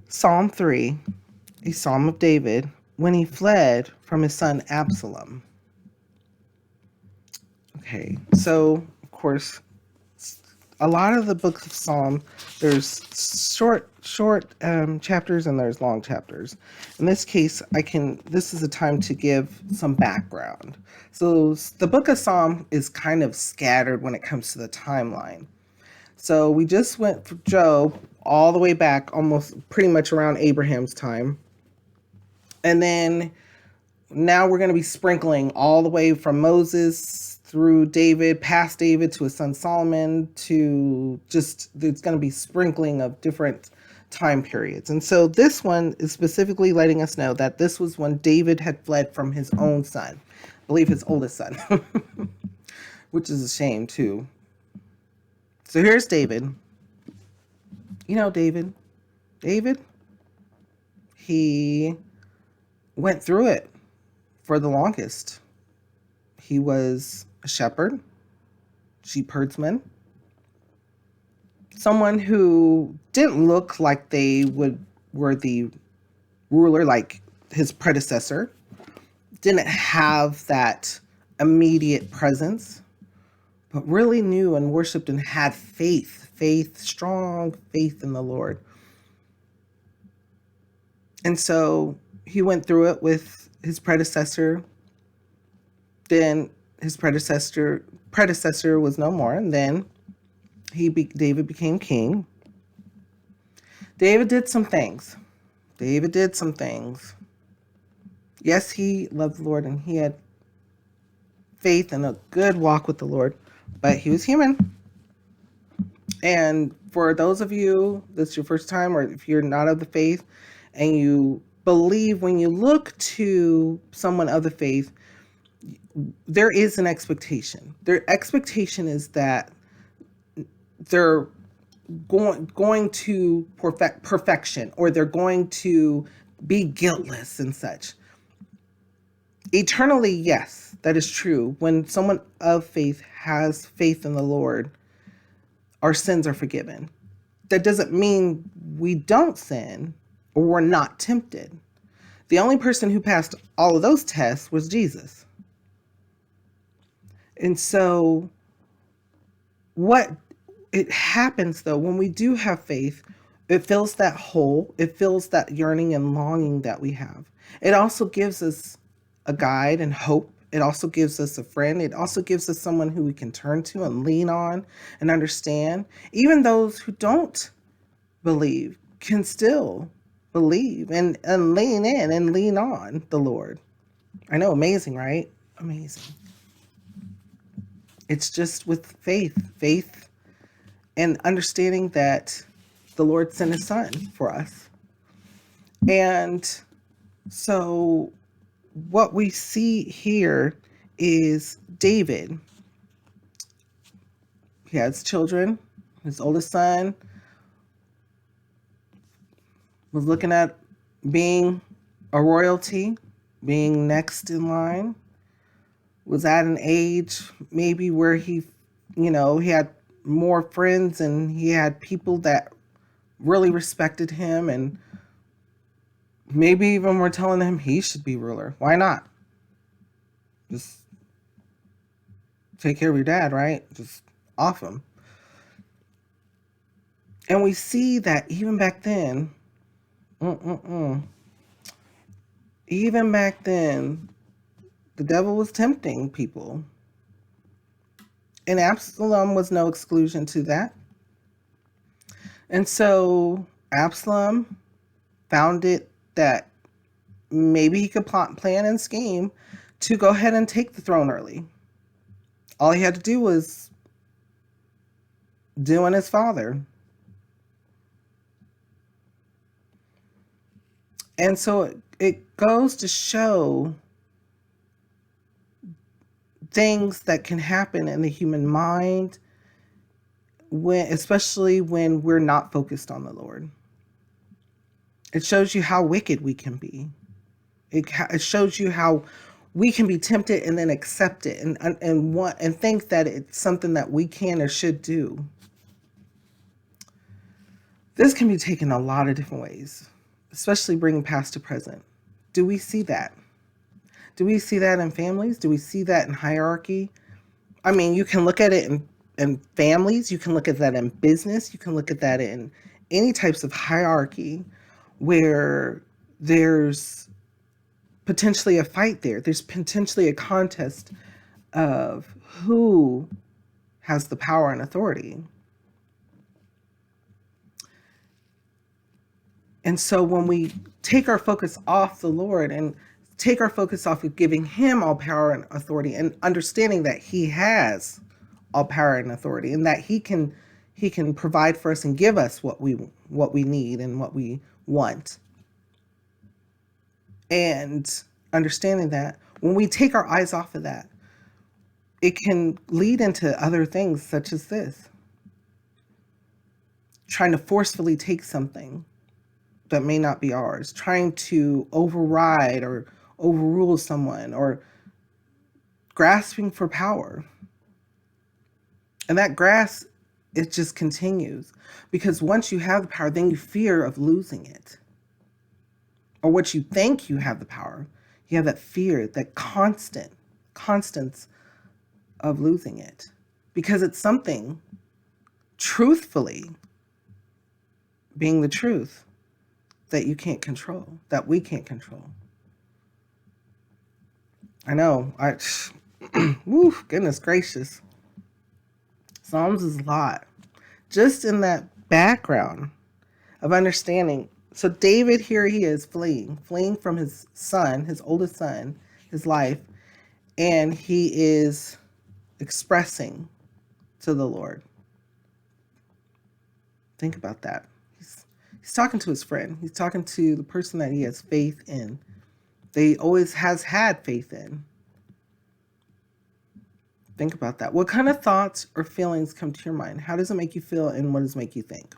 Psalm 3, a psalm of David, when he fled from his son Absalom. Okay, so of course, a lot of the book of Psalm, there's short chapters and there's long chapters. In this case, this is a time to give some background. So the book of Psalm is kind of scattered when it comes to the timeline. So we just went for Job all the way back, almost pretty much around Abraham's time. And then now we're going to be sprinkling all the way from Moses through David, past David to his son Solomon, to just, there's going to be sprinkling of different time periods. And so this one is specifically letting us know that this was when David had fled from his own son, I believe his oldest son, which is a shame too. So here's David. You know David. David, he went through it for the longest. He was a shepherd, sheep herdsman, someone who didn't look like they were the ruler like his predecessor, didn't have that immediate presence, but really knew and worshiped and had strong faith in the Lord. And so he went through it with his predecessor. Then his predecessor was no more, and then David became king. David did some things. Yes, he loved the Lord and he had faith and a good walk with the Lord, but he was human. And for those of you that's your first time, or if you're not of the faith and you believe, when you look to someone of the faith, there is an expectation. Their expectation is that they're going to perfection, or they're going to be guiltless and such. Eternally, yes, that is true. When someone of faith has faith in the Lord, our sins are forgiven. That doesn't mean we don't sin or we're not tempted. The only person who passed all of those tests was Jesus. And so what it happens though, when we do have faith, it fills that hole, it fills that yearning and longing that we have. It also gives us a guide and hope. It also gives us a friend. It also gives us someone who we can turn to and lean on and understand. Even those who don't believe can still believe and lean in and lean on the Lord. I know, amazing, right? Amazing. It's just with faith and understanding that the Lord sent his son for us. And so what we see here is David. He has children. His oldest son was looking at being a royalty, being next in line, was at an age maybe where he had more friends and he had people that really respected him, and maybe even were telling him he should be ruler. Why not? Just take care of your dad, right? Just off him. And we see that even back then, even back then, the devil was tempting people. And Absalom was no exclusion to that. And so Absalom found it that maybe he could plan and scheme to go ahead and take the throne early. All he had to do was doing his father. And so it goes to show things that can happen in the human mind, especially when we're not focused on the Lord. It shows you how wicked we can be. It shows you how we can be tempted and then accept it and think that it's something that we can or should do. This can be taken a lot of different ways, especially bringing past to present. Do we see that? Do we see that in families? Do we see that in hierarchy? I mean, you can look at it in families, you can look at that in business, you can look at that in any types of hierarchy where there's potentially a fight there. There's potentially a contest of who has the power and authority. And so when we take our focus off the Lord and take our focus off of giving him all power and authority and understanding that he has all power and authority and that he can provide for us and give us what we need and what we want. And understanding that when we take our eyes off of that, it can lead into other things such as this. Trying to forcefully take something that may not be ours, trying to override or overrule someone, or grasping for power. And that grasp, it just continues, because once you have the power, then you fear of losing it. Or what you think you have the power, you have that fear, that constance of losing it, because it's something, truthfully, being the truth, that you can't control, that we can't control. I know, woo, goodness gracious. Psalms is a lot. Just in that background of understanding. So David, here he is fleeing from his son, his oldest son, his life, and he is expressing to the Lord. Think about that. He's talking to his friend. He's talking to the person that he has faith in. That he always has had faith in. Think about that. What kind of thoughts or feelings come to your mind? How does it make you feel, and what does it make you think?